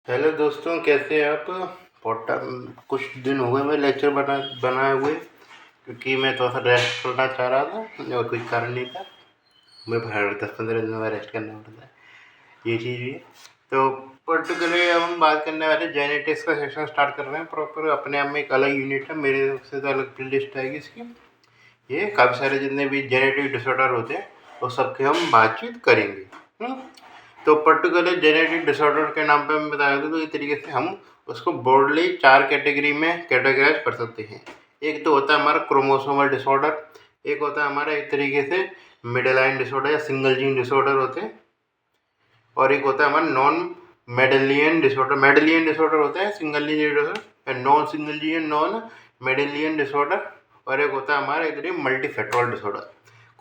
Hello दोस्तों, कैसे हैं आप? बहुत कुछ दिन हो गए मैं लेक्चर बनाए हुए, क्योंकि मैं थोड़ा सा रेस्ट करना चाह रहा था और कोई कारण नहीं था। मैं हर 10-15 दिन में रेस्ट करना पड़ता है, ये चीज़ भी है। तो पर्टिकुलरली अब हम बात करने वाले जेनेटिक्स का सेक्शन स्टार्ट कर रहे हैं। प्रॉपर अपने आप में एक अलग यूनिट है, मेरे से तो अलग प्ले लिस्ट आएगी इसकी। ये काफ़ी सारे जितने भी जेनेटिक डिसऑर्डर होते हैं वो सबके हम बातचीत करेंगे। तो पर्टिकुलर जेनेटिक डिसऑर्डर के नाम पे मैं बताया था, तो इस तरीके से हम उसको ब्रॉडली 4 कैटेगरी में कैटेगराइज कर सकते हैं। एक तो होता है हमारा क्रोमोसोमल डिसऑर्डर, एक होता है हमारा एक तरीके से मिडल लाइन डिसऑर्डर या सिंगल जीन डिसऑर्डर होते हैं, और एक होता है हमारा non medallion disorder. Medallion disorder होता है single gene disorder, non single gene non medallion disorder, और एक होता है हमारा एक तरीके मल्टीफैक्टोरल डिसऑर्डर।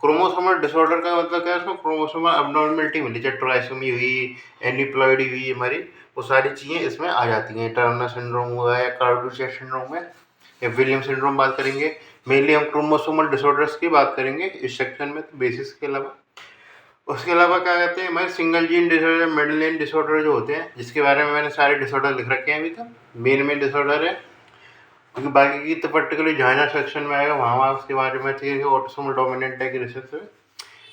क्रोमोसोमल डिसऑर्डर का मतलब क्या है? उसमें क्रोमोसोमल अबनॉर्मलिटी मिली, चाहे ट्राइसोमी हुई, एनीप्लॉइडी हुई, हमारी वो सारी चीज़ें इसमें आ जाती हैं। टर्नर सिंड्रोम हुआ या कार्डुशेट सिंड्रोम है या विलियम सिंड्रोम बात करेंगे। मेनली हम क्रोमोसोमल डिसऑर्डर्स की बात करेंगे इस सेक्शन में, बेसिस के अलावा। उसके अलावा क्या कहते हैं, हमारे single gene disorder, medallion disorder जो होते हैं, जिसके बारे में मैंने सारे डिसऑर्डर लिख रखे हैं अभी तक। मेन डिसऑर्डर है, क्योंकि बाकी की तो पर्टिकुलरली जहाँ जहाँ सेक्शन में आएगा वहाँ उसके बारे में चाहिए। ऑटोसोमल डोमिनेंट है कि रिसेसिव।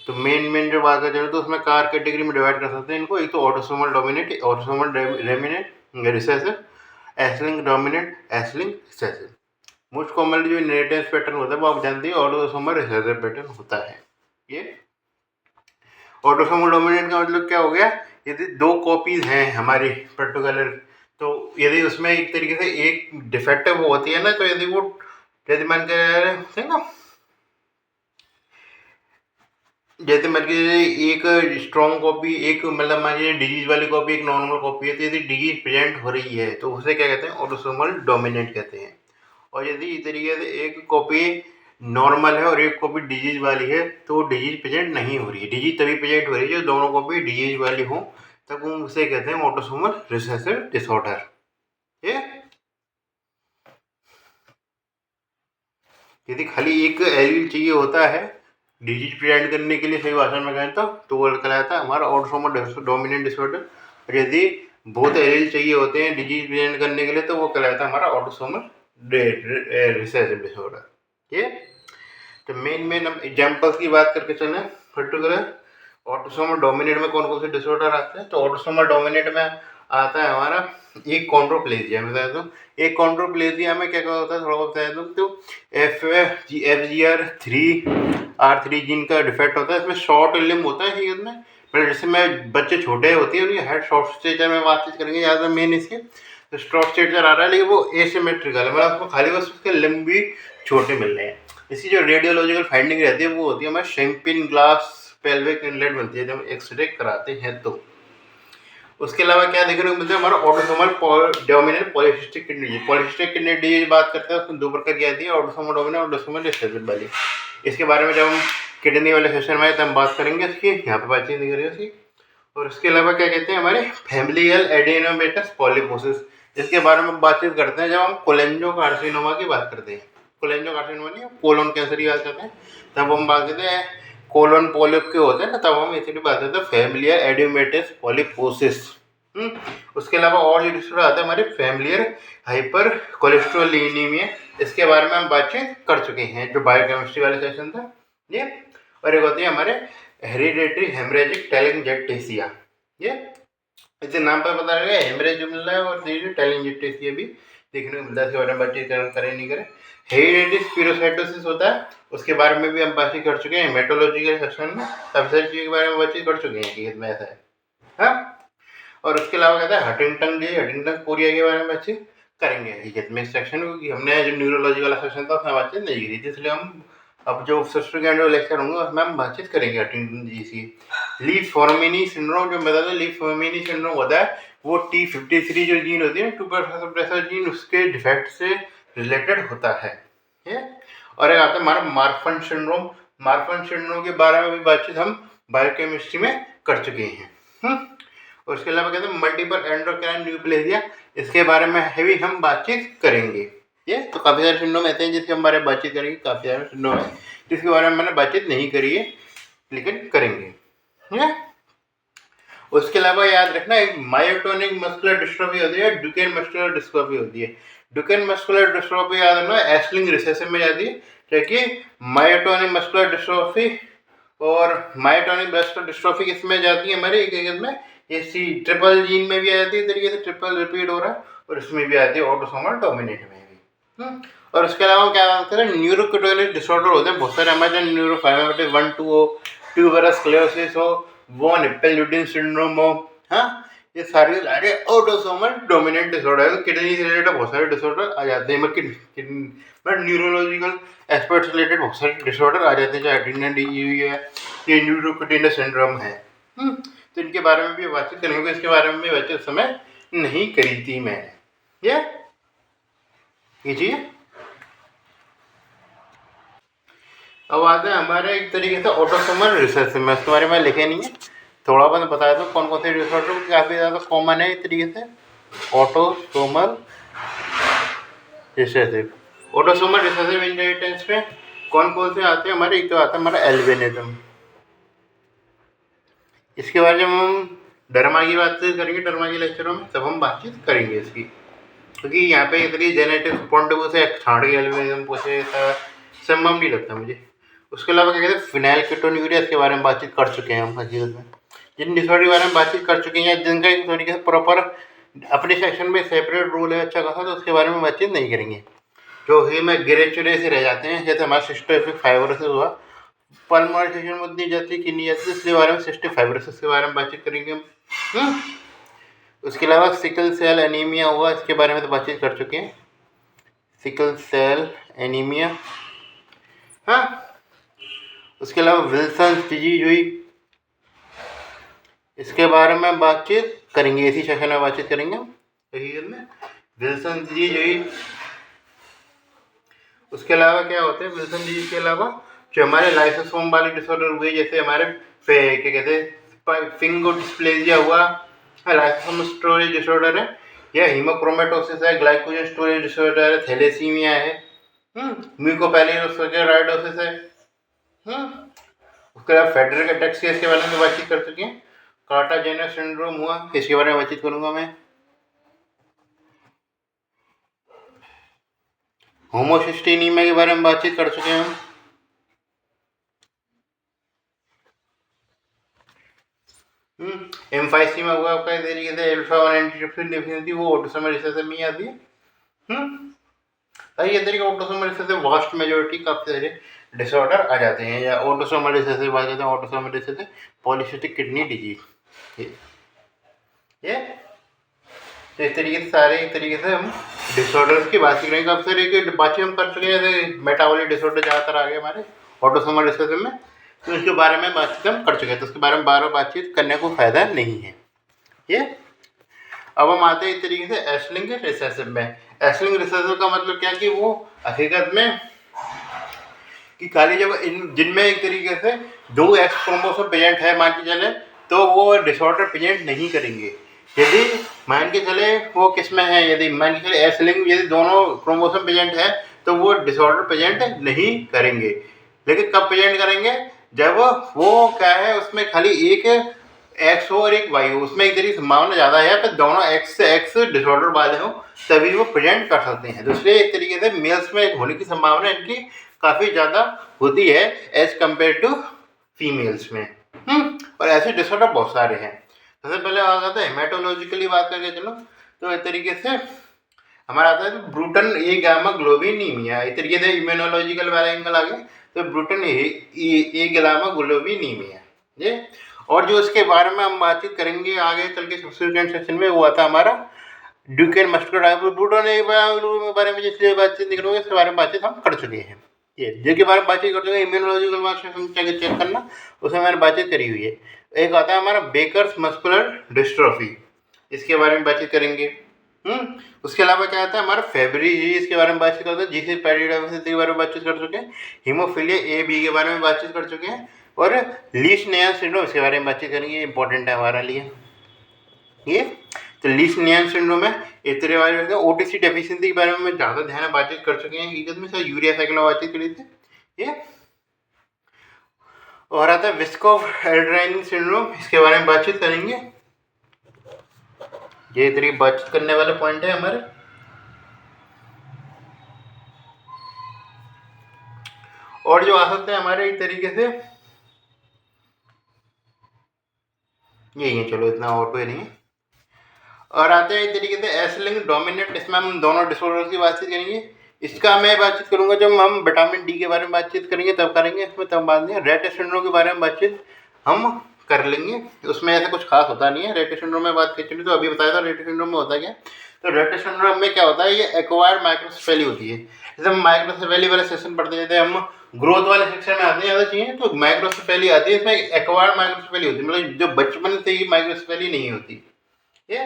तो मेन जो बात करें तो उसमें 4 कैटेगरी में डिवाइड कर सकते हैं इनको। एक तो autosomal dominant, autosomal remnant, recessive, S-linked dominant, S-linked recessive. Most commonly जो इनहेरिटेंस पैटर्न होता है वो आप जानते हैं, ऑटोसोमल रिसेसिव पैटर्न होता है। ये ऑटोसोमल डोमिनेंट का मतलब क्या हो गया? यदि 2 कॉपीज हैं हमारी पर्टिकुलर, तो यदि उसमें एक तरीके से एक डिफेक्टिव होती है ना, तो यदि मान के होते हैं ना, जैसे मान के एक स्ट्रॉन्ग कॉपी, एक मतलब मान लीजिए डिजीज वाली कॉपी, एक नॉर्मल कॉपी है, तो यदि डिजीज प्रेजेंट हो रही है तो उसे क्या कहते हैं? ऑटोसोमल डोमिनेंट कहते हैं। और यदि इस तरीके से एक कॉपी नॉर्मल है और एक कॉपी डिजीज वाली है, तो डिजीज प्रेजेंट नहीं हो रही है। डिजीज तभी प्रेजेंट हो रही है जब दोनों कॉपी डिजीज वाली हो, तब हम उसे कहते हैं ऑटोसोमल रिसेसिव डिसऑर्डर। ये यदि खाली एक एलील चाहिए होता है डिजीज प्रेजेंट करने के लिए, सही भाषा में कहें तो वो कहलाता है हमारा ऑटोसोमल डोमिनेंट डिसऑर्डर। और यदि बहुत एलील चाहिए होते हैं डिजीज प्रेजेंट करने के लिए, तो वो कहलाता है हमारा ऑटोसोमल रिसेसिव डिसऑर्डर। ये तो मेन हम एग्जाम्पल्स की बात करके चलें। पर्टिकुलर ऑटोसोमल डोमिनेंट में कौन कौन से डिसऑर्डर आते हैं? तो ऑटोसोमल डोमिनेंट में आता है हमारा एक कॉन्ड्रोप्लेजिया। मैं बता दूं, एक कॉन्ड्रोप्लेजिया में क्या क्या होता है, थोड़ा बहुत बता दूं। तो FGR3 जीन का डिफेक्ट होता है। इसमें शॉर्ट लिम्ब होता है ठीक है इसमें, पर जैसे में बच्चे छोटे होते हैं उनकी हेड शॉर्ट स्टेचर में बातचीत करेंगे ज़्यादा मेन इसके। तो शॉर्ट स्टेचर आ रहा है, लेकिन वो एसिमेट्रिकल है, मतलब उसको खाली बस उसके लिम्ब भी छोटे मिल रहे हैं। इसकी जो रेडियोलॉजिकल फाइंडिंग रहती है वो होती है हमारे शैम्पिन ग्लास पेल्विक इनलेट बनती है जब एक्सरे कराते हैं तो। उसके अलावा क्या देखने को मिलता है? हमारा autosomal dominant polycystic kidney disease. Polycystic kidney disease बात करते हैं, उसमें 2 प्रकार की आती है, ऑटोसोमल डोमिनेंट और ऑटोसोमल रिसेसिव वाली। इसके बारे में जब हम किडनी वाले सेशन में आए तब हम बात करेंगे इसकी, यहाँ पे बातचीत नहीं करेंगे उसकी। और उसके अलावा क्या कहते हैं हमारे फैमिलियल एडेनोमेटस पॉलीपोसिस, इसके बारे में बातचीत करते हैं जब हम कोलेंजोकार्सिनोमा की बात करते हैं। कोलेंजोकार्सिनोमा नहीं, कोलोन कैंसर की बात करते हैं, तब हम बात करते हैं कोलोन पॉलिप के होते हैं ना, तब हम इसीलिए बात करते हैं फैमिलियल एडेनोमेटस पॉलीपोसिस। उसके अलावा और जो डिसऑर्डर आता है हमारे फैमिलियर हाइपर कोलेस्ट्रोलिनीमिया, इसके बारे में हम बातचीत कर चुके हैं जो बायोकेमिस्ट्री वाले सेशन था ये। और एक होती है हमारे हेरिडेटरी हेमरेजिक टेलेंजेक्टेसिया। ये इससे नाम पर पता लगा हेमरेज मिल रहा है और टेलेंजेक्टेसिया भी देखने को मिलता है। इसके बारे में बातचीत करें नहीं करें। हेरिडेटरी स्पिरोसाइटोसिस होता है, उसके बारे में भी हम बातचीत कर चुके हैं हेमेटोलॉजी के सेक्शन में, काफी सारी चीज़ों के बारे में बातचीत कर चुके हैं कि इसमें ऐसा है। हाँ, और उसके अलावा कहता है हंटिंगटन कोरिया के बारे में बातचीत करेंगे में इस सेक्शन में, क्योंकि हमने जो न्यूरोलॉजी वाला सेक्शन था उसमें बातचीत नहीं की थी, इसलिए हम अब जो सब्सिक्वेंट जो लेक्चर होंगे उसमें हम बातचीत करेंगे हंटिंगटन जी की। ली-फोर्मिनी सिंड्रोम जो बता दो, ली-फोर्मिनी सिंड्रोम होता है वो T53 जो जीन होती है, टूबर सप्रेसर जीन, उसके डिफेक्ट से रिलेटेड होता है। और एक आता है हमारा मार्फन सिंड्रोम। मार्फन सिंड्रोम के बारे में भी बातचीत हम बायोकेमिस्ट्री में कर चुके हैं। और उसके अलावा कहते हैं मल्टीपल एंडोक्राइन न्यूप्लेसिया, इसके बारे में भी हम बातचीत करेंगे। ये तो काफ़ी सारे सिंड्रोम ऐसे हैं जिसके हम बारे में बातचीत करेंगे, काफ़ी सारे सिंड्रोम है जिसके बारे में मैंने बातचीत नहीं करी है लेकिन करेंगे। ठीक है, उसके अलावा याद रखना एक मायोटोनिक मस्कुलर डिस्ट्रॉफी होती है, डुकेन मस्कुलर डिस्ट्रॉफी होती है। डुकेन मस्कुलर डिस्ट्रॉफी याद रखना एशलिंग रिसेसिव में जाती है, जबकि मायोटोनिक मस्कुलर डिस्ट्रॉफी और मायोटोनिक मस्कुलर डिस्ट्रॉफी किसमें जाती है हमारे एक में, ये सी ट्रिपल जीन में भी आ जाती है तरीके से, ट्रिपल रिपीट हो रहा है, और इसमें भी आती है ऑटोसोमल डोमिनेंट में भी। और उसके अलावा क्या बात करें, न्यूरोक्यूटोनिक डिसऑर्डर होते हैं बहुत सारे हमारे, न्यूरोफाइब्रोसिस 1-2 हो, ट्यूबरस स्क्लेरोसिस हो, वॉन हिप्पल-ल्यूटिन सिंड्रोम हो, हाँ, ये सारे ऑटोसोमल डोमिनेंट डिसऑर्डर है। किडनी से रिलेटेड बहुत सारे डिसऑर्डर आ जाते हैं, मतलब न्यूरोलॉजिकल एस्पेक्ट से रिलेटेड बहुत सारे डिसऑर्डर आ जाते हैं, चाहे एड्रेनल डिजीज है, ये न्यूरोक्यूटेनियस सिंड्रोम है। तो इनके बारे में भी बातचीत करेंगे, इसके बारे में भी बातचीत समय नहीं करी थी मैंने। ये चीज अब आते हैं हमारे एक तरीके से ऑटोसोमल रिसेसिव में, उसके बारे में लिखे नहीं है, थोड़ा बहुत बताया तो कौन कौन से डिसऑर्डर काफ़ी ज़्यादा कॉमन है एक तरीके से autosomal recessive. Autosomal recessive inheritance में कौन कौन से आते हैं हमारे, एक तो आता है हमारा एल्बिनिज्म। इसके बारे में हम डरमा की बात करेंगे, डरमा के लेक्चरों में तब हम बातचीत करेंगे इसकी, क्योंकि यहाँ पे इतनी जेनेटिक पॉइंट से छाड़ के एल्बिनिज्म पूछे ऐसा संभव नहीं लगता मुझे। उसके अलावा क्या कहते हैं फिनाइलकेटोन्यूरिया, के बारे में बातचीत कर चुके हैं हम हकीकत में, जिन डिसऑर्डर के बारे में बातचीत कर चुके हैं, जिनका एक तरीके से प्रॉपर अपने सेक्शन में सेपरेट रूल है अच्छा खासा, तो उसके बारे में बातचीत नहीं करेंगे। जो ही में गिरे चुरे से रह जाते हैं, जैसे हमारा सिस्टिक फाइब्रोसिस हुआ, पल्मोनाइजेशन में उतनी जाती कि नहीं जाती, इसके बारे में सिस्टिक फाइब्रोसिस के बारे में बातचीत करेंगे हम। उसके अलावा सिकल सेल एनीमिया हुआ, इसके बारे में तो बातचीत कर चुके हैं, सिकल सेल एनीमिया। हाँ, उसके अलावा विल्सन डिजीज हुई, इसके बारे में बातचीत करेंगे, इसी सेशन में बातचीत करेंगे में विल्सन डिजीज हुई। उसके अलावा क्या होते हैं विल्सन डिजीज के अलावा जो हमारे लाइसोसोम वाले डिसऑर्डर हुए, जैसे हमारे क्या कहते हैं फिंगो डिस्प्लेजिया हुआ, लाइसोसोम स्टोरेज डिसऑर्डर है, या हीमोक्रोमेटोसिस है, ग्लाइकोजन स्टोरेज डिसऑर्डर है, थैलेसीमिया है, म्यूकोपैलियोसाइटोसिस है। उसके अलावा फेडरिक अटैक्सिया, इसके बारे में बातचीत कर चुके हैं। कार्टाजेनर सिंड्रोम हुआ, इसके बारे में बातचीत करूंगा मैं। होमोसिस्टेनिमिया के बारे में बातचीत कर चुके हैं हम। एम्फाइसीमा हुआ आपका तरीके से अल्फा 1 एंटीट्रिप्सिन डेफिशिएंसी, वो ऑटोसोमल रिसेसिव में आती है। ये तरीके ऑटोसोमल रिसेसिव वास्ट मेजॉरिटी काफी सारे डिसऑर्डर आ जाते हैं, या ऑटोसोमल रिसेसिव आ जाते हैं, autosomal recessive polycystic kidney disease. ये इस तरीके से सारे एक तरीके से हम डिसऑर्डर्स की बात करेंगे। काफी सारे बातचीत हम कर चुके हैं, जैसे मेटाबॉलिक डिसऑर्डर ज़्यादातर आ गए हमारे ऑटोसोमल रिसेसिव में, तो इसके बारे में बातचीत हम कर चुके हैं, तो उसके बारे में बार बार बातचीत करने को फायदा नहीं है। ये अब हम आते हैं एक तरीके से एशलिंग रिसेसिव में। एशलिंग रिसेसिव का मतलब क्या कि वो हकीकत में कि खाली जब जिनमें एक तरीके से 2 एक्स क्रोमोसोम प्रेजेंट है मान के चले, तो वो डिसऑर्डर प्रेजेंट नहीं करेंगे। यदि मान के चले वो किस में है, यदि मान के चले एशलिंग, यदि दोनों क्रोमोसोम प्रेजेंट है तो वो डिसऑर्डर प्रेजेंट नहीं करेंगे। लेकिन कब प्रेजेंट करेंगे, जब वो क्या है उसमें खाली एक एक्स हो और एक वाई हो, उसमें एक तरीके संभावना ज़्यादा है, फिर दोनों एक्स से एक्स डिसऑर्डर वाले हो तभी वो प्रेजेंट कर सकते हैं। दूसरे एक तरीके से मेल्स में होने की संभावना इनकी काफ़ी ज़्यादा होती है एज कम्पेयर टू फीमेल्स में। और ऐसे डिसऑर्डर बहुत सारे हैं। सबसे पहले आ जाता है हेमेटोलॉजिकली बात करके चलो, तो एक तरीके से हमारा आता है ब्रूटन ए गामा ग्लोबिनीमिया, एक तरीके से इम्यूनोलॉजिकल वाला एंगल आ गया, तो ब्रूटन ए गामा ग्लोबिनीमिया ये। और जो इसके बारे में हम बातचीत करेंगे आगे चल के सब्सिक्वेंट सेक्शन में, वो आता है हमारा ड्यूकेन मस्कुलर ब्रूटन ए के बारे में जिससे बातचीत नहीं करोगे, इसके बारे में बातचीत हम कर चुके हैं। ये जिसके बारे में बातचीत करते हैं इम्यूनोलॉजिकल मार्क्स चेक करना, उसमें मैंने बातचीत करी हुई है। एक आता है हमारा बेकर्स मस्कुलर डिस्ट्रॉफी, इसके बारे में बातचीत करेंगे। उसके अलावा क्या आता है हमारा फेब्री, इसके बारे में बातचीत करते हैं, जिसे पेरिडाइसिटी के बारे में बातचीत कर चुके हैं, हीमोफीलिया ए बी के बारे में बातचीत कर चुके हैं, और लीशनियन सिंड्रोम इसके बारे में बातचीत करेंगे, इंपॉर्टेंट है हमारे लिए ये। तो लीशनियन सिंड्रोम है इस तरह बारे में। ओटीसी डेफिशिएंसी के बारे में मैं ज़्यादा ध्यान बातचीत कर चुके हैं, हकीकत में सर यूरिया साइकिल में बातचीत करी थी ये। और आता है विस्कोफ एल्ड्राइन सिंड्रोम, इसके बारे में बातचीत करेंगे। ये तरीके बातचीत करने वाले पॉइंट है हमारे। और जो आ सकते हैं हमारे इस तरीके से यही है, चलो इतना और कोई नहीं है। और आते हैं इस तरीके से एस लिंक डोमिनेंट, इसमें हम दोनों डिसऑर्डर की बातचीत करेंगे। इसका मैं बातचीत करूंगा जब हम विटामिन डी के बारे में बातचीत करेंगे तब करेंगे, इसमें तब बात नहीं। रेट सिंड्रोम के बारे में बातचीत हम कर लेंगे, उसमें ऐसा कुछ खास होता नहीं है। रेट सिंड्रोम में बात करनी तो अभी बताया था रेट सिंड्रोम में होता क्या। तो रेट सिंड्रोम में क्या होता है, ये एक्वायर्ड माइक्रोसेफेली होती है। जैसे हम माइक्रोसेफेली वाले सेक्शन पढ़ते थे, हम ग्रोथ वाले सेक्शन में आते हैं ज़्यादा चाहिए तो माइक्रोसेफेली आती है, इसमें एक्वायर्ड माइक्रोसेफेली होती है, मतलब जो बचपन से ही माइक्रोसेफेली नहीं होती, ये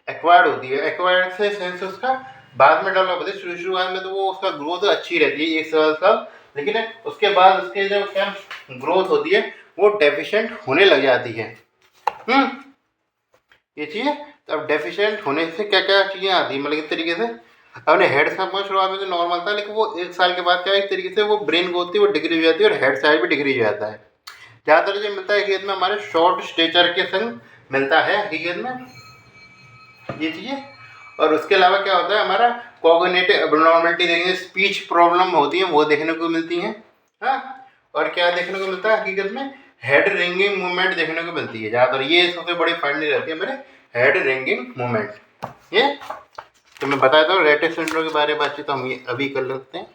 एक्वायर्ड होती है। एक्वायर्ड से सेंस उसका बाद में डेवलप होती है, शुरुआत में तो वो उसका ग्रोथ अच्छी रहती है 1 साल, लेकिन उसके बाद उसके जो क्या ग्रोथ होती है वो डेफिशिएंट होने लग जाती है। ये चीज़। तो अब डेफिशिएंट होने से क्या क्या चीज़ें आती है, मतलब इस तरीके से अपने हेड साइज में शुरुआत में तो नॉर्मल था, लेकिन वो 1 साल के बाद क्या एक तरीके से वो ब्रेन ग्रोथ थी वो डिक्रीज हो जाती है और हेड साइज भी डिक्रीज हो जाता है। ज़्यादातर जो मिलता है हकीकत में हमारे शॉर्ट स्टेचर के संग मिलता है हकीकत में ये चीज़ें। और उसके अलावा क्या होता है हमारा कॉग्निटिव एबनॉर्मलिटी देखेंगे, स्पीच प्रॉब्लम होती है वो देखने को मिलती हैं। हाँ, और क्या देखने को मिलता है हकीकत में, हेड रिंगिंग मूवमेंट देखने को मिलती है ज़्यादातर। ये सबसे बड़ी फाइंडिंग रहती है मेरे, हेड रिंगिंग मूवमेंट। ये तो मैं बताया था रेटे सिंड्रोम के बारे में बातचीत हम ये अभी कर लेते हैं।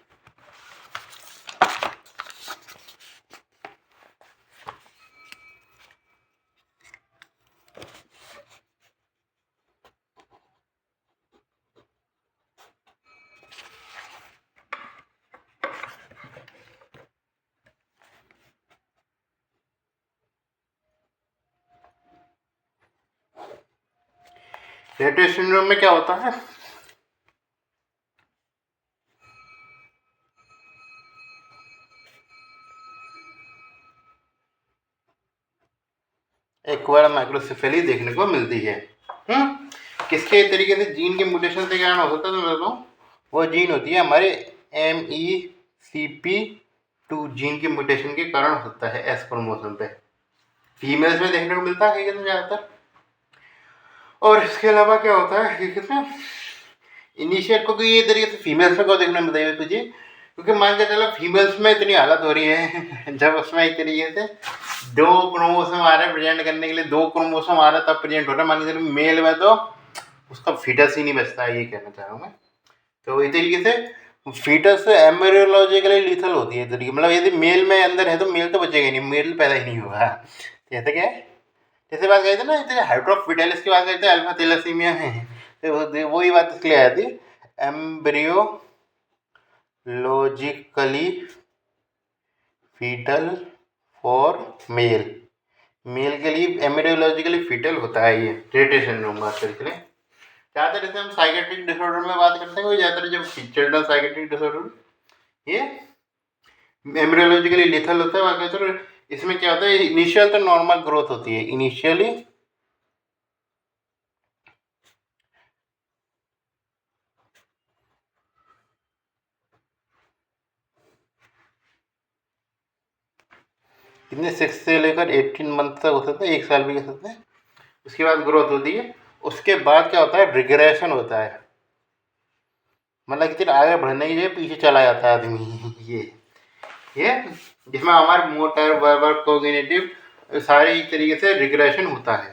रेटे सिंड्रोम में क्या होता है, एक्वायर्ड माइक्रोसेफेली देखने को मिलती है। किसके तरीके से जीन के म्यूटेशन से कारण हो सकता है, तो मैं बताऊँ वो जीन होती है हमारे MECP2 जीन के म्यूटेशन के कारण होता है एस क्रोमोसोम पे, फीमेल्स में देखने को मिलता है हकीकत में ज़्यादातर। और इसके अलावा क्या होता है हकीकत में इनिशियल, क्योंकि ये तरीके से फीमेल्स में को देखने को मिलता है तुझे, क्योंकि मान के चलो फीमेल्स में इतनी हालत हो रही है जब उसमें एक तरीके से 2 क्रोमोसोम आ रहे हैं प्रेजेंट करने के लिए, 2 क्रोमोसोम आ रहा है तब प्रेजेंट हो रहा है। मान के चलो मेल में तो उसका फीटस ही नहीं बचता है, ये कहना चाह रहा हूँ मैं। तो इस तरीके से फीटस एम्ब्रियोलॉजिकली लीथल होती है तरीके, मतलब यदि मेल में अंदर है तो मेल तो बचेगा ही नहीं, मेल पैदा ही नहीं होगा। जैसे क्या है, जैसे बात कही थी ना इतने हाइड्रोफिटेलिस की बात करते हैं, अल्फा थैलेसीमिया है, तो वही बात इसलिए आई थी, एम्ब्रियोलॉजिकली फीटल फॉर मेल, मेल के लिए एम्ब्रियोलॉजिकली फीटल होता है ये रेटे सिंड्रोम बात करके। ज़्यादातर जैसे हम साइकेट्रिक डिसऑर्डर में बात करते हैं, कोई ज़्यादातर जब चिल्ड्रन साइकेट्रिक डिसऑर्डर ये एम्ब्रियोलॉजिकली लिथल होता है बाकी। तो इसमें क्या होता है, इनिशियल तो नॉर्मल ग्रोथ होती है, इनिशियली कितने 6 से लेकर 18 मंथ तक हो सकता है, 1 साल भी हो सकता है। उसके बाद ग्रोथ होती है, उसके बाद क्या होता है रिग्रेशन होता है, मतलब कि आगे बढ़ने की जगह पीछे चला जाता है आदमी ये जिसमें हमारे मोटर वर्बल कोग्निटिव सारे एक तरीके से रिग्रेशन होता है।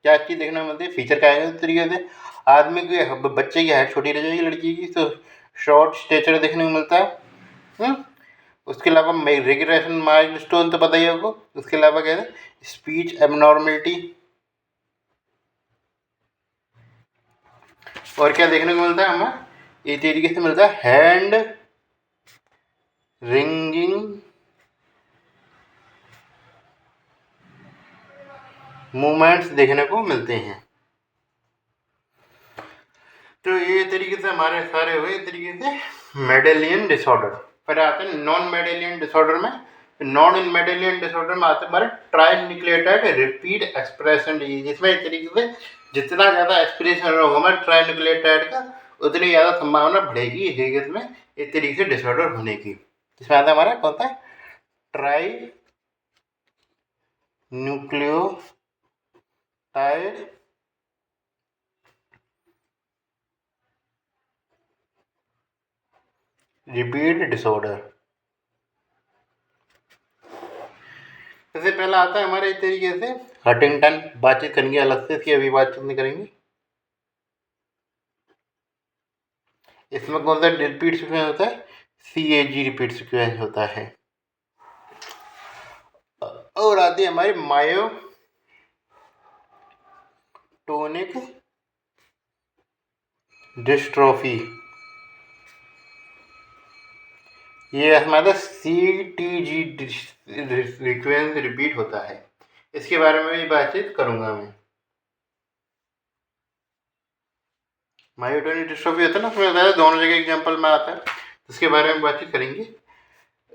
क्या चीज़ देखने को मिलती है, फीचर क्या है, इस तरीके से आदमी की बच्चे की हाइट छोटी रह जाएगी, लड़की की तो शॉर्ट स्टेचर देखने को मिलता है। उसके अलावा रिग्रेशन माइलस्टोन तो पता ही होगा। उसके अलावा क्या है, स्पीच एबनॉर्मलिटी, और क्या देखने को मिलता है हमें, इस तरीके से मिलता है हैंड रिंगिंग मूवमेंट्स देखने को मिलते हैं। तो ये तरीके से हमारे सारे हुए तरीके से मेडेलियन डिसऑर्डर। फिर आते हैं नॉन मेडेलियन डिसऑर्डर में। नॉन इन मेडेलियन डिसऑर्डर में आते हमारे tri nucleotide repeat expression disease, जिसमें एक तरीके से जितना ज़्यादा एक्सप्रेशन होगा हमारे ट्राई न्यूक्लियोटाइड का उतनी ज़्यादा संभावना बढ़ेगी हकीकत में एक तरीके से डिसऑर्डर होने की। इसमें आता है हमारा कौन सा ट्राई न्यूक्लियोटाइड रिपीट डिसऑर्डर। सबसे पहला आता है हमारे इस तरीके से हंटिंगटन, बातचीत करेंगे अलग से, इसकी अभी बातचीत नहीं करेंगे। इसमें कौन सा रिपीट सीक्वेंस होता है? CAG रिपीट सीक्वेंस होता है। और आती है हमारी मायोटोनिक डिस्ट्रोफी। ये हमारा CTG सीक्वेंस रिपीट होता है, इसके बारे में भी बातचीत करूंगा मैं। मायोटोनिक डिस्ट्रोफी होता है ना, उसमें बताया दोनों जगह एग्जांपल में आता है, उसके बारे में बातचीत करेंगे।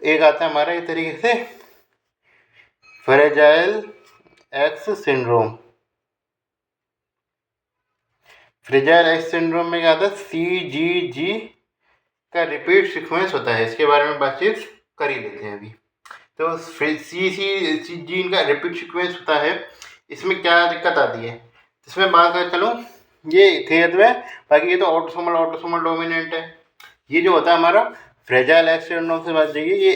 एक आता है हमारा इस तरीके से fragile x syndrome. Fragile x syndrome में क्या आता है? CGG का रिपीट सीक्वेंस होता है, इसके बारे में बातचीत कर ही लेते हैं अभी। तो सी जीन का रिपीट सीक्वेंस होता है, इसमें क्या दिक्कत आती है? इसमें बात कर चलो, ये खेत में, बाकी ये तो ऑटोसोमल डोमिनेंट है। ये जो होता है हमारा फ्रेजाइल एक्स सिंड्रोम से बात जाइए, ये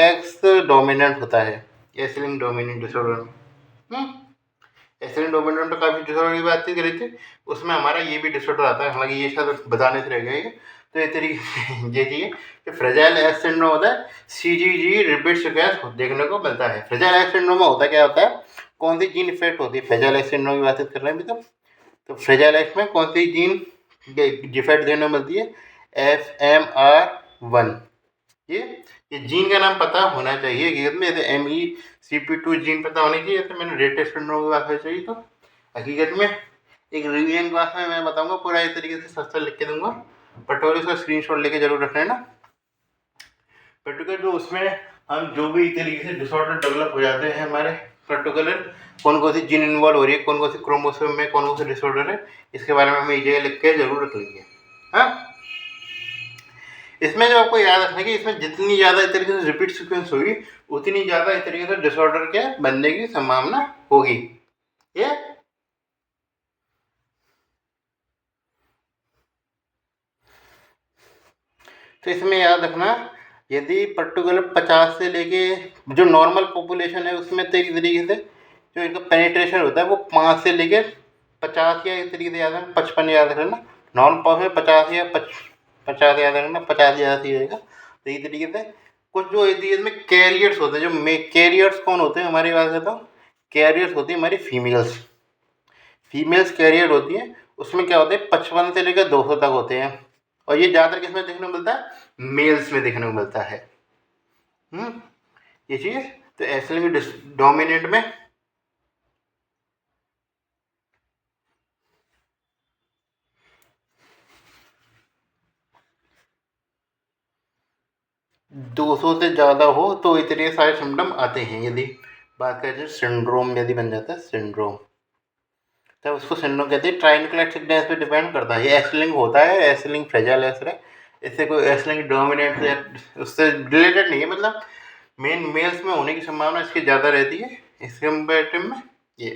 एक्स डोमिनेंट होता है, x linked dominant disorder. X linked dominant तो काफ़ी डिसऑर्डर की बात करी थी, उसमें हमारा ये भी डिसऑर्डर आता है, हालांकि ये शायद बताने से रह गया ये। तो ये तरीके ये चाहिए कि फ्रेजाइल एक्स सिंड्रोम होता है, CGG रिपीट सीक्वेंस देखने को मिलता है। फ्रेजाइल एक्स सिंड्रोम में होता क्या होता है? कौन सी जीन इफेक्ट होती है? फ्रेजाइल एक्स सिंड्रोम की बात कर रहे हैं अभी तो फ्रेजाइल एक्स में कौन सी जीन डिफेक्ट देखने को मिलती है? FMR1। ये जीन का नाम पता होना चाहिए, हकीकत में जैसे MECP2 जीन पता होनी चाहिए, जैसे मैंने रेटेड सिंड्रोम की बात कर चाहिए। तो हकीकत में एक रिवीजन क्लास में मैं बताऊंगा पूरा इस तरीके से सस्ता लिख के दूंगा, पर्टिकुलर उसका स्क्रीनशॉट लेके जरूर रखना है ना। पर्टिकुलर जो उसमें हम जो भी तरीके से डिसऑर्डर डेवलप हो जाते हैं हमारे, पर्टिकुलर कौन सी जीन इन्वॉल्व हो रही है, कौन सी क्रोमोसोम में कौन सा डिसऑर्डर है, इसके बारे में हम एक जगह लिख के जरूर रख लेंगे। हाँ, इसमें जो आपको याद रखना है कि इसमें जितनी ज़्यादा इस तरीके से रिपीट सीक्वेंस होगी, उतनी ज़्यादा इस तरीके से डिसऑर्डर के बनने की संभावना होगी। ये तो इसमें याद रखना, यदि पर्टिकुलर 50 से लेके जो नॉर्मल पॉपुलेशन है उसमें तो एक तरीके से जो इनका पेनिट्रेशन होता है वो 5 से लेके 50 या इस तरीके से याद रखना, 55 याद रखना। नॉर्मल पॉपुलेशन 50 या 50 याद रखना, 50 ज़्यादा सही रहेगा। तो इस तरीके से कुछ जो इसमें कैरियर्स होते हैं, जो कैरियर्स कौन होते हैं हमारी बात करता हूँ, कैरियर्स होती है हमारी फीमेल्स कैरियर होती है। उसमें क्या होते हैं? 55 से लेकर 200 तक होते हैं, और ये ज़्यादातर किसमें देखने को मिलता है? मेल्स में देखने को मिलता है। ये चीज़ तो ऐसे में डोमिनेंट में 200 से ज़्यादा हो तो इतने सारे सिम्टम आते हैं। यदि बात करें सिंड्रोम यदि बन जाता है सिंड्रोम, तब उसको सिंड्रोम कहते हैं। ट्राइनुक्लेट सिकनेस पे डिपेंड करता है। ये एस लिंक होता है, एस लिंक फ्रेजाइल एस है, इससे कोई एस लिंक डोमिनेंट से उससे रिलेटेड नहीं है, मतलब मेन मेल्स में होने की संभावना इसकी ज़्यादा रहती है इसके कंपेरेटिव में। ये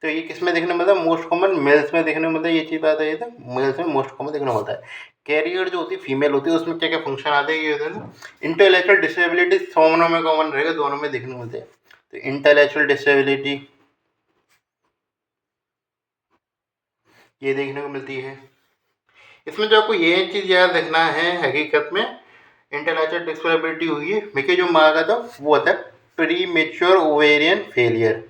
तो ये किस में देखने को मिलता है? मोस्ट कॉमन मेल्स में देखने को मिलता है। ये चीज़ बात है, तो मेल्स में मोस्ट कॉमन देखने को मिलता है। कैरियर जो होती है फीमेल होती है, उसमें क्या क्या फंक्शन आते हैं ये होता है ना। इंटेलेक्चुअल डिसेबिलिटी दोनों में कॉमन रहेगा, दोनों में देखने को मिलते हैं। तो इंटेलेक्चुअल डिसेबिलिटी ये देखने को मिलती है। इसमें जो आपको ये चीज़ याद रखना है, हकीकत में इंटेलेक्चुअल डिसेबिलिटी हुई है देखिए जो मांगा था वो होता है प्री मेच्योर ओवेरियन फेलियर।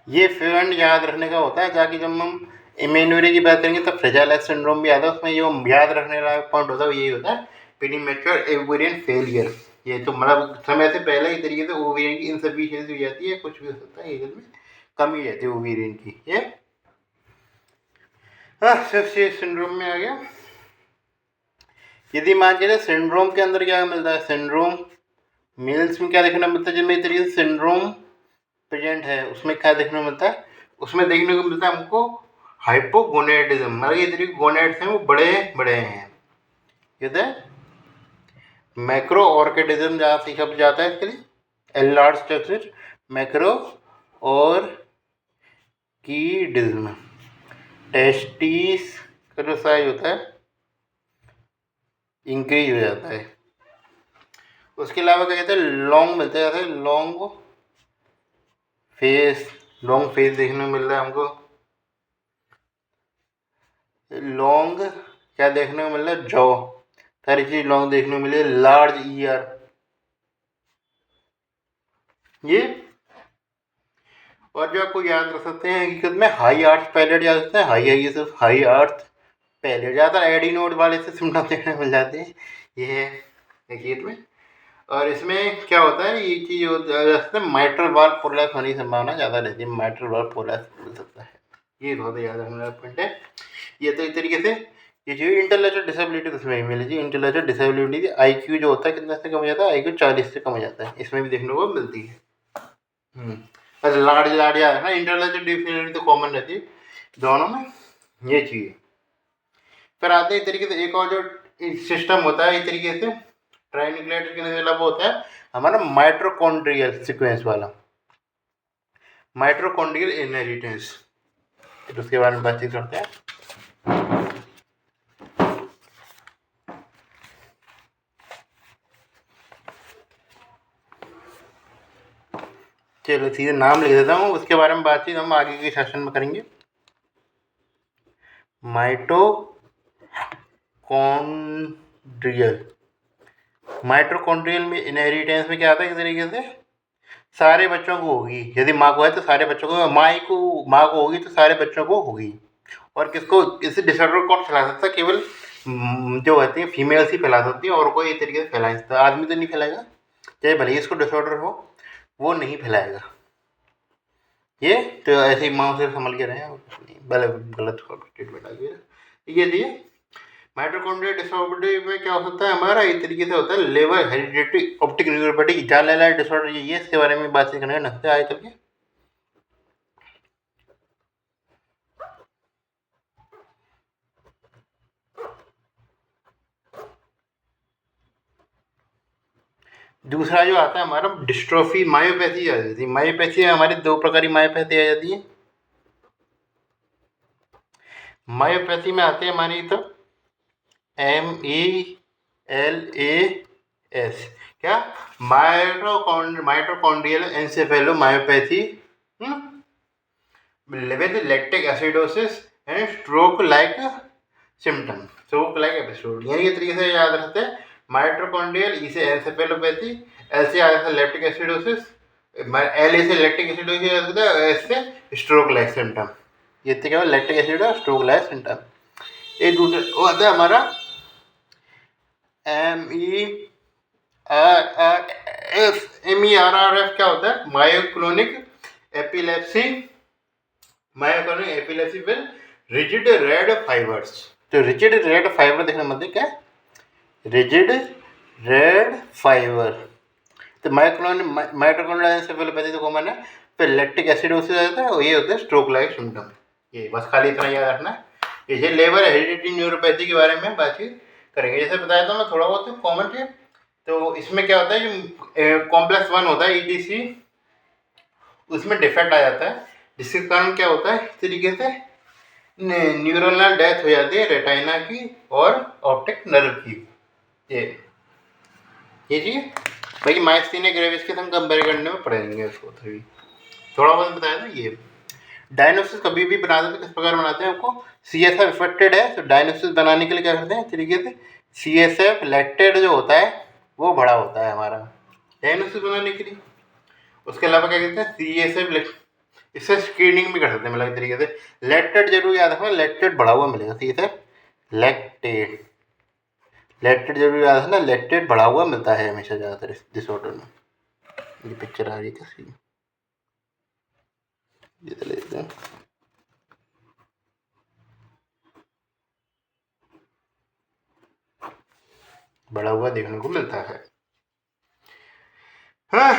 ये फ्रेंड याद रखने का होता है, ताकि जब हम इम्यूनरी की बात करेंगे तब फ्रेजाइल एक्स सिंड्रोम भी आता है। उसमें जो याद रखने लायक पॉइंट होता है वो यही होता है प्री मेच्योर ओवेरियन फेलियर। ये तो मतलब समय से पहले ही तरीके से ओवेरियन की इनसफिशियंसी हो जाती है, कुछ भी हो सकता है, ये में कमी रहती है ओवेरियन की। ये हाँ, सिर्फ ये सिंड्रोम में आ गया। यदि मान चले सिंड्रोम के अंदर क्या मिलता है, सिंड्रोम मेल्स में क्या देखना मिलता है, जिनमें तरीके से सिंड्रोम प्रेजेंट है उसमें क्या देखने को मिलता है? उसमें देखने को मिलता है हमको हाइपोगोनेडिज्म, मतलब ये तरीके गोनेड्स हैं वो बड़े बड़े हैं। कहते हैं मैक्रो ऑर्किडिज्म जहाँ से शब्द जाता है इसके लिए, एनलार्ज टेक्सचर मैक्रो और कीडिज्म, टेस्टिस का जो साइज होता है इंक्रीज हो जाता है। उसके अलावा क्या कहते हैं, लॉन्ग मिलता है, जैसे लॉन्ग फेस देखने को मिल रहा है हमको। लॉन्ग क्या देखने को मिल रहा है, जॉ, सारी चीज लॉन्ग देखने को मिली। लार्ज ईयर, ये। और जो आपको याद रख सकते हैं हकीकत में, हाई आर्थ पैलेट याद रखते हैं, हाई आर्थ पैलेट ज़्यादा एडिनोड वाले से सिम्टम देखने को मिल जाते हैं, ये है हकीकत में। और इसमें क्या होता है, ये चीज़ होता है माइट्रल वाल्व प्रोलैप्स होने की संभावना ज़्यादा रहती है, माइट्रल वाल्व प्रोलैप्स मिल सकता है। ये बहुत याद रखने वाला पॉइंट है। ये तो एक तरीके से ये जो इंटेलेक्चुअल डिसेबिलिटी तो इसमें मिली थी, इंटेलेक्चुअल डिसेबिलिटी IQ जो होता है कितने से कम हो जाता है, IQ 40 से कम हो जाता है, इसमें भी देखने को मिलती है। बस लाड़ याद रखना, इंटेलेक्चुअल डिसेबिलिटी तो कॉमन रहती है दोनों में, ये चीज़। फिर आते हैं इस तरीके से एक और जो सिस्टम होता है इस तरीके से ट्राइन्यूक्लियोटाइड के अलावा होता है हमारा माइटोकॉन्ड्रियल सीक्वेंस वाला, माइटोकॉन्ड्रियल इनहेरिटेंस, तो उसके बारे में बातचीत करते हैं। चलो सीधे नाम लिख देता हूँ, उसके बारे में बातचीत हम आगे के सेशन में करेंगे। माइटोकॉन्ड्रियल में इनहेरिटेंस में क्या आता है, इस तरीके से सारे बच्चों को होगी, यदि माँ को है तो सारे बच्चों को, माँ को होगी तो सारे बच्चों को होगी। और किसको, इस डिसऑर्डर कौन फैला सकता है, केवल जो होती है फीमेल्स ही फैला सकती है, और कोई इस तरीके से फैला नहीं सकता, आदमी तो नहीं फैलाएगा, चाहे भले ही इसको डिसऑर्डर हो, वो नहीं फैलाएगा। ये तो ऐसे ही माँ से संभल के रहे हैं, गलत स्टेटमेंट आ गया। ये दिए माइटोकॉन्ड्रियल डिसऑर्डर में क्या हो सकता है हमारा, इस तरीके से होता है लेवर हेरिडिटरी ऑप्टिक न्यूरोपैथी, जाल डिसऑर्डर, ये इसके बारे में बातचीत करने का नक्शा आए चल के। दूसरा जो आता है हमारा डिस्ट्रोफी मायोपैथी आ जाती है। मायोपैथी हमारी दो प्रकार की मायोपैथी आ जाती है। मायोपैथी में आते हैं हमारी तो MELAS, क्या, mitochondrial encephalomyopathy with lactic acidosis and stroke like symptom, stroke like episode, यानी ये तरीके से याद रखते हैं। माइटोकॉन्ड्रियल, ई से एन्सेफेलोपैथी, एल से आता है लैक्टिक एसिडोसिस, एल से लैक्टिक एसिडोसिस, एस से स्ट्रोक लाइक सिम्टम, ये क्या है लैक्टिक एसिड और स्ट्रोक लाइक सिम्टम। एक दूसरे वो आता है हमारा MERRF, क्या होता है, myoclonic epilepsy, myoclonic epilepsy with rigid red fibres. तो रिजिड रेड फाइबर देखने मतलब क्या है, रिजिड रेड फाइबर, तो माइटोकॉन्ड्रियल एन्सेफेलोपैथी तो कॉमन है। फिर लैक्टिक एसिडोसिस आता है और ये होता है स्ट्रोक लाइक सिम्टम। ये बस खाली इतना याद रखना है। ये लेबर हेरिडिटरी न्यूरोपैथी के बारे में बातचीत करेंगे। जैसे बताया था मैं थोड़ा बहुत कॉमन है, तो इसमें क्या होता है, जो कॉम्प्लेक्स 1 होता है ETC, उसमें डिफेक्ट आ जाता है, जिसके कारण क्या होता है इस तरीके से न्यूरोनल डेथ हो जाती है रेटाइना की और ऑप्टिक नर्व की। ये चीज़ बाकी माइस्थीनिया ग्रेविस के हम कंपेयर करने में पड़ेंगे उसको, थोड़ा बहुत बताया था। ये डायग्नोसिस कभी भी बनाते हैं तो किस प्रकार बनाते हैं, आपको CSF इफेक्टेड है तो डायग्नोसिस बनाने के लिए क्या करते हैं इस तरीके से, CSF लैक्टेड जो होता है वो बड़ा होता है हमारा डायग्नोसिस बनाने के लिए। उसके अलावा क्या कहते हैं CSF, इससे स्क्रीनिंग भी कर सकते हैं, मतलब इस तरीके से लैक्टेड जरूर याद रखना, लैक्टेड बढ़ा हुआ मिलेगा, CSF लैक्टेड जरूर याद रखना, लैक्टेड बढ़ा हुआ मिलता है हमेशा ज़्यादातर इस डिसऑर्डर में। ये पिक्चर आ रही है कैसी, ये ले लेते हैं, बढ़ा हुआ देखने को मिलता है। हाँ,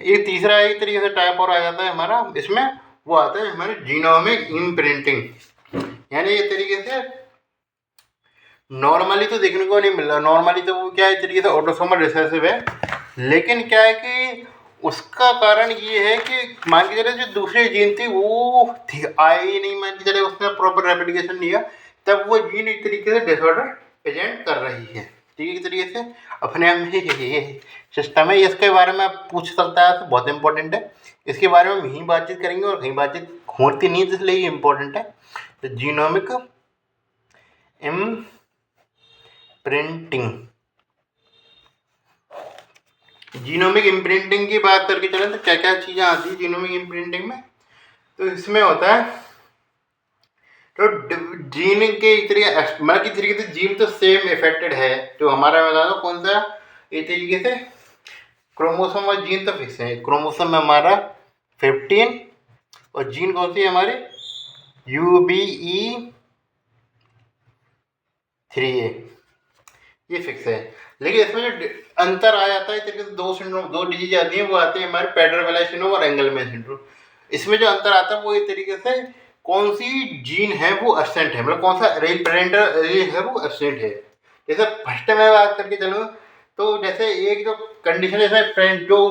ये तीसरा एक तरीके से टाइप और आ जाता है हमारा, इसमें वो आता है हमारे जीनोमिक इम्प्रिंटिंग, यानी ये तरीके से नॉर्मली तो देखने को नहीं मिल रहा, नॉर्मली तो वो क्या है तरीके से ऑटोसोमल रिसेसिव है, लेकिन क्या है कि उसका कारण ये है कि मान के चले जो दूसरी जीन थी वो थी आई ही नहीं, मान के चले उसने प्रॉपर रेप्लिकेशन लिया, तब वो जीन एक तरीके से डिसऑर्डर प्रेजेंट कर रही है। ठीक है, एक तरीके से अपने आप में ये सिस्टम है। इसके बारे में आप पूछ सकता है तो बहुत इंपॉर्टेंट है, इसके बारे में यहीं बातचीत करेंगे और कहीं बातचीत होती नहीं, इसलिए ये इम्पोर्टेंट है। तो जीनोमिक इम्प्रिंटिंग, जीनोमिक इम्प्रिंटिंग की बात करके चलें तो क्या क्या चीज़ें आती है जीनोमिक इम्प्रिंटिंग में। तो इसमें होता है तो जीन के एक तरीके मतलब किस तरीके से जीन तो सेम इफेक्टेड है, जो हमारा बता दो कौन सा एक तरीके से क्रोमोसोम और जीन तो फिक्स है। क्रोमोसोम में हमारा 15 और जीन कौन सी है हमारी UBE3A, ये फिक्स है। लेकिन इसमें जो अंतर आ जाता है तरीके से दो सिंड्रोम, दो डिजीज आती है, वो आती है हमारे पैडर सिंड्रोम और एंगलमैन सिंड्रोम। इसमें जो अंतर आता है वो एक तरीके से कौन सी जीन है वो एब्सेंट है, मतलब कौन सा पेरेंटल एलील है वो एब्सेंट है। जैसे फर्स्ट में बात करके चलूँ तो जैसे एक जो कंडीशन है जो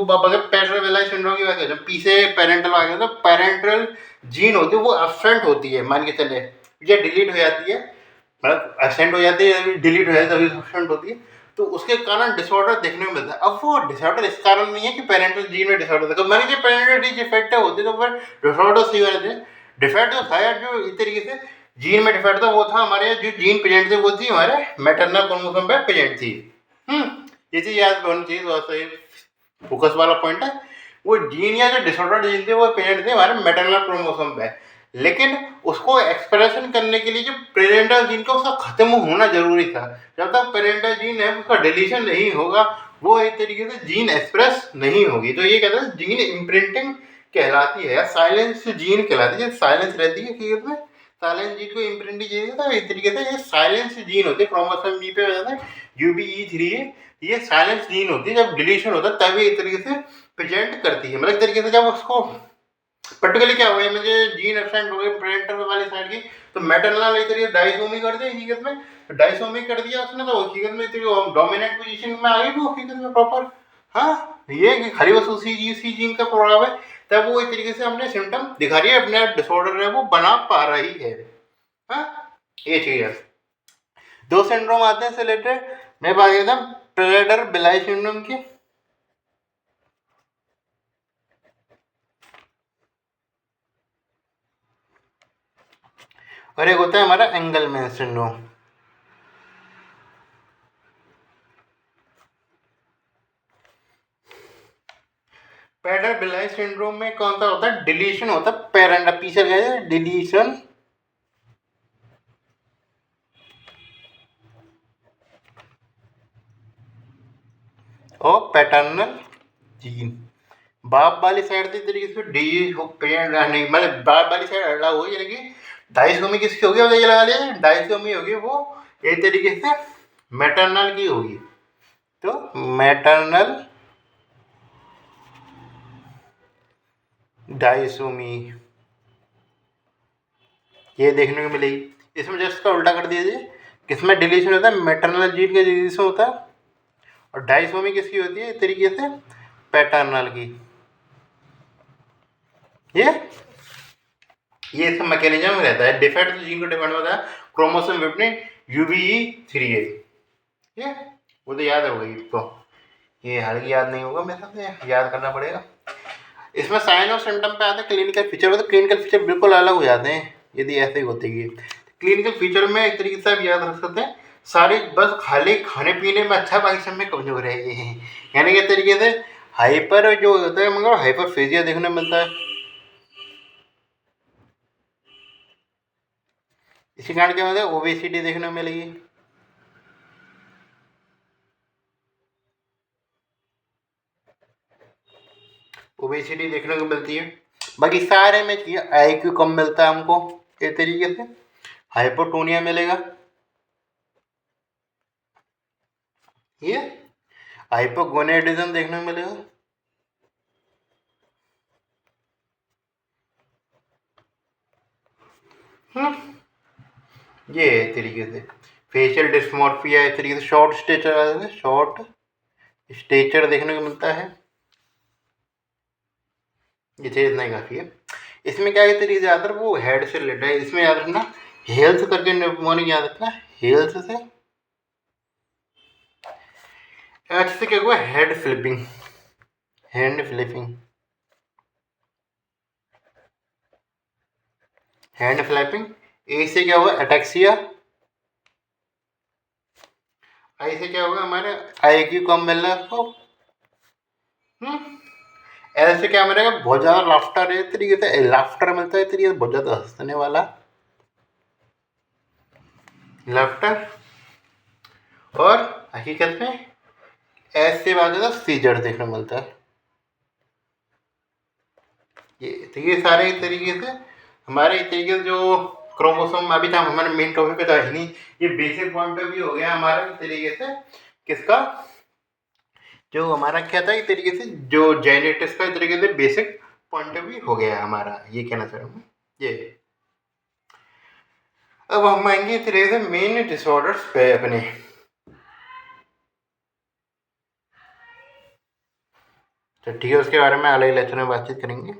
पैडर सिंड्रोम की बात करें, पीछे पेरेंटल आ गया तो पेरेंटल जीन होती है वो एब्सेंट होती है, मान के चले ये डिलीट हो जाती है, मतलब एब्सेंट हो जाती है, डिलीट हो जाती है तभी एब्सेंट होती है। तो उसके कारण डिसऑर्डर देखने को मिलता है। अब वो डिसऑर्डर इस कारण नहीं है कि पेरेंटल जीन में डिसऑर्डर था, मान लीजिए पेरेंटल जीन डिफेक्टिव होती तो फिर डिसऑर्डर सही होने थे। डिफेक्ट जो था यार, जो इस तरीके से जीन में डिफेक्ट था वो था हमारे जो जीन प्रेजेंट थे वो थी हमारे मैटरनल क्रोमोसोम पे प्रेजेंट थी। ये चीज़ याद होनी चाहिए, थोड़ा सा फोकस वाला पॉइंट है। वो जीन या जो डिसऑर्डर जीन थे वो प्रेजेंट थे हमारे मैटरनल क्रोमोसोम पे, लेकिन उसको एक्सप्रेशन करने के लिए जो पेरेंटल जीन का उसका खत्म होना जरूरी था। जब तक पेरेंटल जीन है उसका डिलीशन नहीं होगा वो एक तरीके से जीन एक्सप्रेस नहीं होगी। तो ये कहते हैं जीन इम्प्रिंटिंग कहलाती है, साइलेंस जीन कहलाती है। साइलेंस रहती है कि इसमें साइलेंस जीन को इम्प्रिंटिंग चाहिए था, एक तरीके से ये साइलेंस जीन होती है। क्रोमोसोम बी पे हो जाता है UBE3, ये साइलेंस जीन होती है। जब डिलीशन होता है तभी एक तरीके से प्रेजेंट करती है, मतलब एक तरीके से जब उसको पर्टिकुलरली क्या हुआ है, मुझे जीन एब्सेंट हो गए पेरेंटल वाली साइड की, तो मैटरनल एक तरीके डाइसोमी कर दिया हकीकत में, तो डाइसोमी कर दिया उसने तो हकीकत में डोमिनेंट पोजीशन में आ गई वो हकीकत में प्रॉपर। हाँ, ये कि खाली बस उसी जीन का प्रभाव है, तब वो एक तरीके से हमने सिम्टम दिखा रही है, अपने डिसऑर्डर है वो बना पा रही है। हाँ, ये चीज है। दो सिंड्रोम आते हैं रिलेटेड, मैं बात करता हूँ प्रेडर बिलाई सिंड्रोम की और एक होता है हमारा एंगलमैन सिंड्रोम। पैडर बिलाई सिंड्रोम में कौन सा होता है, डिलीशन होता है पेरेंट, पीछे गए डिलीशन और पैटर्नल जीन। बाप वाली साइड से तरीके से डी पेरेंट नहीं, मतलब बाप वाली साइड अलग होगी, यानी कि डाइसोमी किसकी होगी, अब ये लगा लिया डाइसोमी होगी वो एक तरीके से मैटरनल की होगी। तो मैटरनल डाइसोमी ये देखने को मिलेगी। इसमें जस्ट का उल्टा कर दीजिए, किसमें डिलीशन होता है, मैटरनल जीन का डिलीशन होता है, और डाइसोमी किसकी होती है एक तरीके से पैटर्नल की। ये सब मैकेनिज्म रहता है। डिफेक्ट जीन को डिपेंड होता है क्रोमोसोम 15 UBE3A, ठीक है, वो तो याद होगा तो, ये हालांकि याद नहीं होगा मेरे साथ, याद करना पड़ेगा। इसमें साइन और सिम्टम पे आते हैं क्लिनिकल फीचर, तो क्लिनिकल फीचर बिल्कुल अलग हो जाते हैं यदि ऐसे ही होते ही। क्लिनिकल फीचर में एक तरीके से आप याद रख सकते हैं सारे, बस खाली खाने पीने में अच्छा, बाकी सब में कमजोर है ये, यानी कि तरीके से हाइपर जो होता है मगर हाइपरफेजिया देखने मिलता है। इसी कारण क्या होता है ओबेसिटी देखने को मिलेगी। ओबेसिटी देखने को मिलती है। बाकी सारे में IQ कम मिलता है हमको एक तरीके से, हाइपोटोनिया मिलेगा, ये हाइपोगोनेडिज्म देखने को मिलेगा, ये एक तरीके से फेशियल डिस्मॉर्फिया, एक तरीके से शॉर्ट स्टेचर देखने को मिलता है। ये चीज़ इतना ही काफ़ी है। इसमें क्या है तरीके ज़्यादातर वो हेड से रिलेटेड है, इसमें याद रखना हेल्थ करके निमोनिक याद रखना, हेल्थ से एच से क्या हुआ head flipping, hand flipping, hand flapping. A से क्या हुआ अटैक्सिया, आई से क्या होगा हमारे आई क्यू कम मिलना है उसको। एल से क्या मिलेगा बहुत ज़्यादा लाफ्टर है, इस तरीके से लाफ्टर मिलता है, इस तरीके से बहुत ज़्यादा हंसने वाला लाफ्टर। और हकीकत में एस से बहुत ज़्यादा सीजर देखने को मिलता है। ये तो ये सारे एक तरीके से हमारे एक तरीके से जो क्रोमोसोम अभी तक हमारे मेन टॉपिक पे था ही नहीं, ये बेसिक पॉइंट ऑफ व्यू हो गया हमारा एक तरीके से किसका, जो हमारा क्या था एक तरीके से जो जेनेटिक्स का एक तरीके से बेसिक पॉइंट ऑफ व्यू हो गया हमारा, ये कहना चाह रहा हूँ ये। अब हम आएंगे एक तरीके से मेन डिसऑर्डर्स पे अपने, तो ठीक है उसके बारे में अगले लेक्चर में बातचीत करेंगे।